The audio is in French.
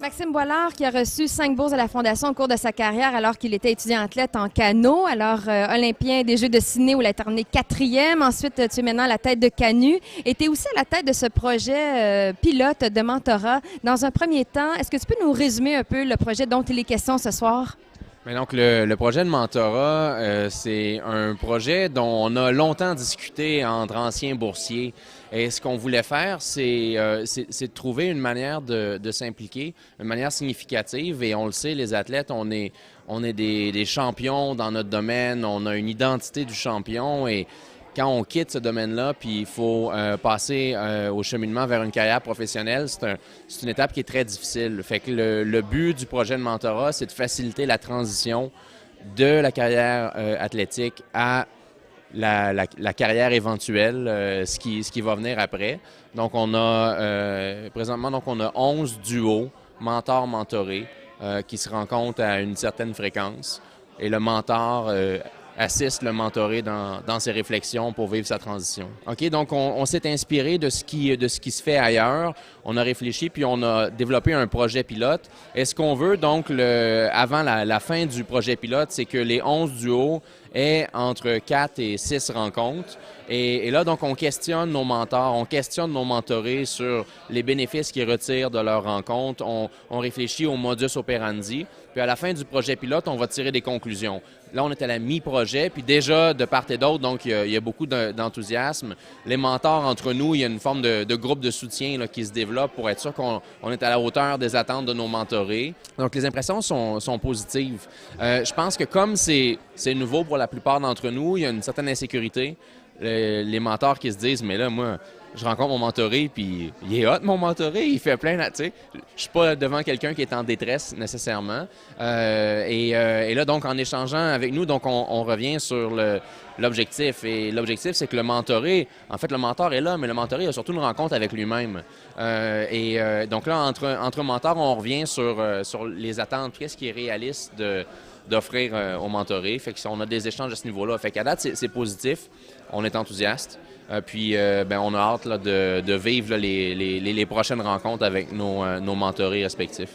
Maxime Boilard qui a reçu 5 bourses de la Fondation au cours de sa carrière alors qu'il était étudiant athlète en canot. Alors, olympien des Jeux de Sydney où il a terminé 4e. Ensuite, tu es maintenant à la tête de Canu. Et tu es aussi à la tête de ce projet pilote de mentorat. Dans un premier temps, est-ce que tu peux nous résumer un peu le projet dont il est question ce soir? Mais donc, le projet de mentorat, c'est un projet dont on a longtemps discuté entre anciens boursiers. Et ce qu'on voulait faire, c'est de trouver une manière de s'impliquer, une manière significative. Et on le sait, les athlètes, on est des champions dans notre domaine, on a une identité du champion. Et quand on quitte ce domaine-là, puis il faut passer au cheminement vers une carrière professionnelle, c'est une étape qui est très difficile. Fait que le but du projet de mentorat, c'est de faciliter la transition de la carrière athlétique à la carrière éventuelle, ce qui va venir après. Donc, présentement, on a 11 duos mentor-mentorés qui se rencontrent à une certaine fréquence. Et le mentor assiste le mentoré dans ses réflexions pour vivre sa transition. OK, donc on s'est inspiré de ce qui se fait ailleurs. On a réfléchi puis on a développé un projet pilote. Et ce qu'on veut donc avant la fin du projet pilote, c'est que les 11 duos aient entre 4 et 6 rencontres. Et là, donc, on questionne nos mentors, on questionne nos mentorés sur les bénéfices qu'ils retirent de leur rencontre. On réfléchit au modus operandi. Puis à la fin du projet pilote, on va tirer des conclusions. Là, on est à la mi-projet, puis déjà, de part et d'autre, donc il y a beaucoup d'enthousiasme. Les mentors, entre nous, il y a une forme de groupe de soutien là, qui se développe pour être sûr qu'on est à la hauteur des attentes de nos mentorés. Donc, les impressions sont positives. Je pense que comme c'est nouveau pour la plupart d'entre nous, il y a une certaine insécurité. Les mentors qui se disent « Mais là, moi, je rencontre mon mentoré, puis il est hot, mon mentoré, il fait plein, tu sais. Je suis pas devant quelqu'un qui est en détresse, nécessairement. Et là, donc, en échangeant avec nous, donc, on revient sur l'objectif. Et l'objectif, c'est que le mentoré, en fait, le mentor est là, mais le mentoré a surtout une rencontre avec lui-même. Donc là, entre mentors, on revient sur les attentes. Qu'est-ce qui est réaliste d'offrir au mentoré? Fait qu'on a des échanges à ce niveau-là. Fait qu'à date, c'est positif. On est enthousiaste. Puis, on a hâte là, de vivre là, les prochaines rencontres avec nos mentorés respectifs.